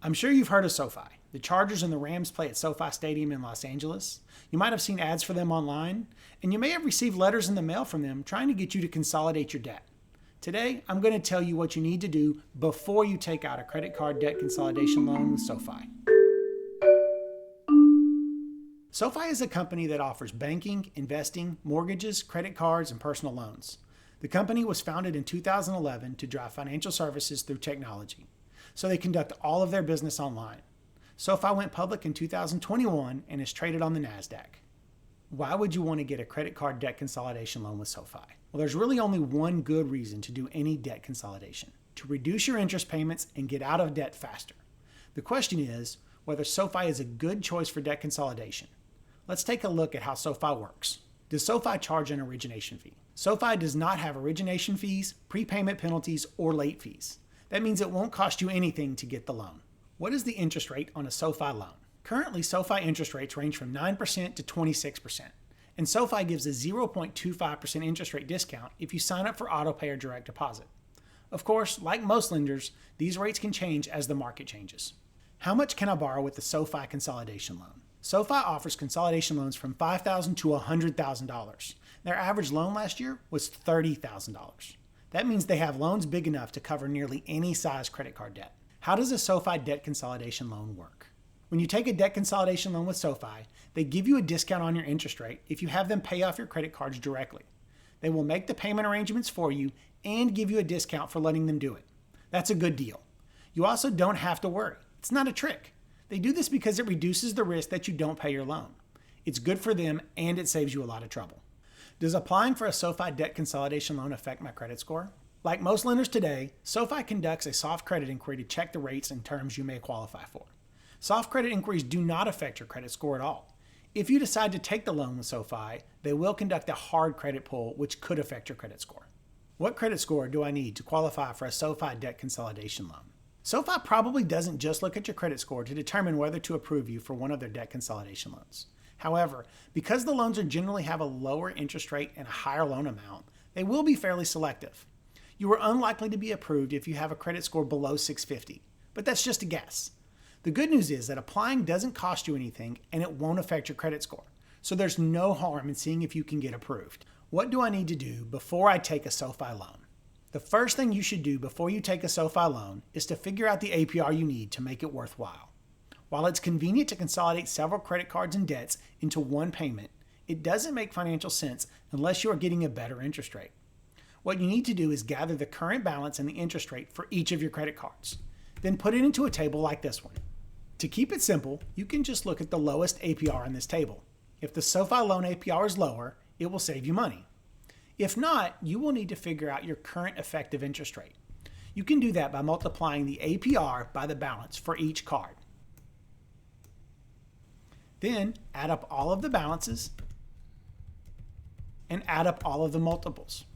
I'm sure you've heard of SoFi. The Chargers and the Rams play at SoFi Stadium in Los Angeles. You might have seen ads for them online, and you may have received letters in the mail from them trying to get you to consolidate your debt. Today, I'm going to tell you what you need to do before you take out a credit card debt consolidation loan with SoFi. SoFi is a company that offers banking, investing, mortgages, credit cards, and personal loans. The company was founded in 2011 to drive financial services through technology, so they conduct all of their business online. SoFi went public in 2021 and is traded on the NASDAQ. Why would you want to get a credit card debt consolidation loan with SoFi? Well, there's really only one good reason to do any debt consolidation: to reduce your interest payments and get out of debt faster. The question is whether SoFi is a good choice for debt consolidation. Let's take a look at how SoFi works. Does SoFi charge an origination fee? SoFi does not have origination fees, prepayment penalties, or late fees. That means it won't cost you anything to get the loan. What is the interest rate on a SoFi loan? Currently, SoFi interest rates range from 9% to 26%, and SoFi gives a 0.25% interest rate discount if you sign up for autopay or direct deposit. Of course, like most lenders, these rates can change as the market changes. How much can I borrow with the SoFi consolidation loan? SoFi offers consolidation loans from $5,000 to $100,000. Their average loan last year was $30,000. That means they have loans big enough to cover nearly any size credit card debt. How does a SoFi debt consolidation loan work? When you take a debt consolidation loan with SoFi, they give you a discount on your interest rate if you have them pay off your credit cards directly. They will make the payment arrangements for you and give you a discount for letting them do it. That's a good deal. You also don't have to worry. It's not a trick. They do this because it reduces the risk that you don't pay your loan. It's good for them and it saves you a lot of trouble. Does applying for a SoFi debt consolidation loan affect my credit score? Like most lenders today, SoFi conducts a soft credit inquiry to check the rates and terms you may qualify for. Soft credit inquiries do not affect your credit score at all. If you decide to take the loan with SoFi, they will conduct a hard credit pull, which could affect your credit score. What credit score do I need to qualify for a SoFi debt consolidation loan? SoFi probably doesn't just look at your credit score to determine whether to approve you for one of their debt consolidation loans. However, because the loans generally have a lower interest rate and a higher loan amount, they will be fairly selective. You are unlikely to be approved if you have a credit score below 650, but that's just a guess. The good news is that applying doesn't cost you anything and it won't affect your credit score, so there's no harm in seeing if you can get approved. What do I need to do before I take a SoFi loan? The first thing you should do before you take a SoFi loan is to figure out the APR you need to make it worthwhile. While it's convenient to consolidate several credit cards and debts into one payment, it doesn't make financial sense unless you are getting a better interest rate. What you need to do is gather the current balance and the interest rate for each of your credit cards. Then put it into a table like this one. To keep it simple, you can just look at the lowest APR in this table. If the SoFi loan APR is lower, it will save you money. If not, you will need to figure out your current effective interest rate. You can do that by multiplying the APR by the balance for each card. Then add up all of the balances and add up all of the multiples.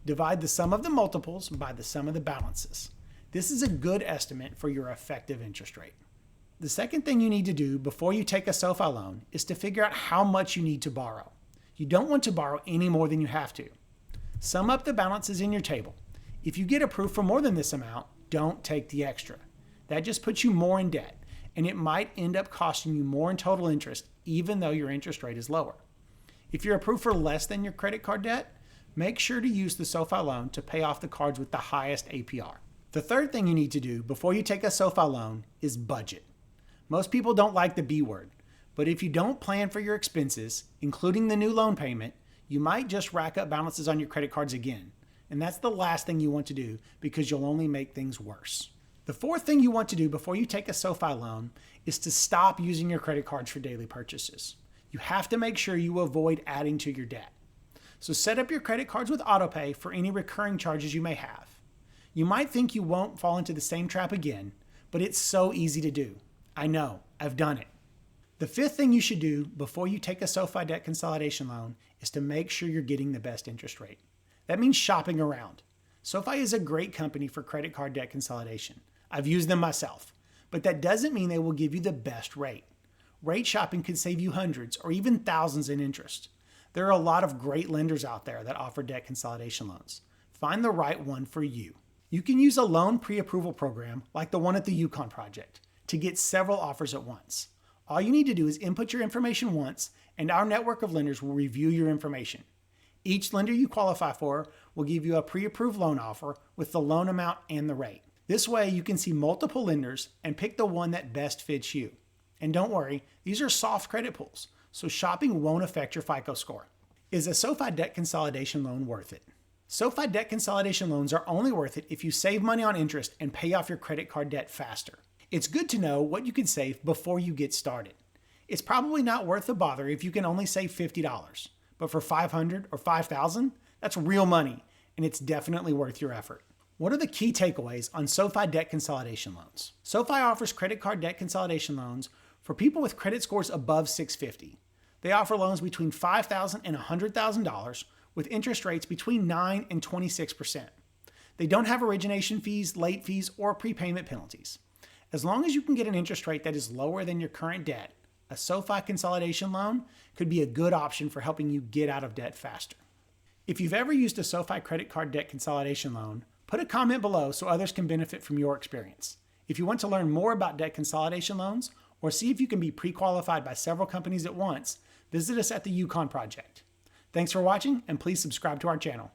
Divide the sum of the multiples by the sum of the balances. This is a good estimate for your effective interest rate. The second thing you need to do before you take a SoFi loan is to figure out how much you need to borrow. You don't want to borrow any more than you have to. Sum up the balances in your table. If you get approved for more than this amount, don't take the extra. That just puts you more in debt, and it might end up costing you more in total interest, even though your interest rate is lower. If you're approved for less than your credit card debt, make sure to use the SoFi loan to pay off the cards with the highest APR. The third thing you need to do before you take a SoFi loan is budget. Most people don't like the B word, but if you don't plan for your expenses, including the new loan payment, you might just rack up balances on your credit cards again. And that's the last thing you want to do because you'll only make things worse. The fourth thing you want to do before you take a SoFi loan is to stop using your credit cards for daily purchases. You have to make sure you avoid adding to your debt. So set up your credit cards with autopay for any recurring charges you may have. You might think you won't fall into the same trap again, but it's so easy to do. I know, I've done it. The fifth thing you should do before you take a SoFi debt consolidation loan is to make sure you're getting the best interest rate. That means shopping around. SoFi is a great company for credit card debt consolidation. I've used them myself, but that doesn't mean they will give you the best rate. Rate shopping can save you hundreds or even thousands in interest. There are a lot of great lenders out there that offer debt consolidation loans. Find the right one for you. You can use a loan pre-approval program like the one at the Yukon Project to get several offers at once. All you need to do is input your information once, and our network of lenders will review your information. Each lender you qualify for will give you a pre-approved loan offer with the loan amount and the rate. This way you can see multiple lenders and pick the one that best fits you. And don't worry, these are soft credit pools, so shopping won't affect your FICO score. Is a SoFi debt consolidation loan worth it? SoFi debt consolidation loans are only worth it if you save money on interest and pay off your credit card debt faster. It's good to know what you can save before you get started. It's probably not worth the bother if you can only save $50, but for $500 or $5,000, that's real money, and it's definitely worth your effort. What are the key takeaways on SoFi debt consolidation loans? SoFi offers credit card debt consolidation loans for people with credit scores above 650. They offer loans between $5,000 and $100,000 with interest rates between 9 and 26%. They don't have origination fees, late fees, or prepayment penalties. As long as you can get an interest rate that is lower than your current debt, a SoFi consolidation loan could be a good option for helping you get out of debt faster. If you've ever used a SoFi credit card debt consolidation loan, put a comment below so others can benefit from your experience. If you want to learn more about debt consolidation loans or see if you can be pre-qualified by several companies at once, visit us at the Yukon Project. Thanks for watching, and please subscribe to our channel.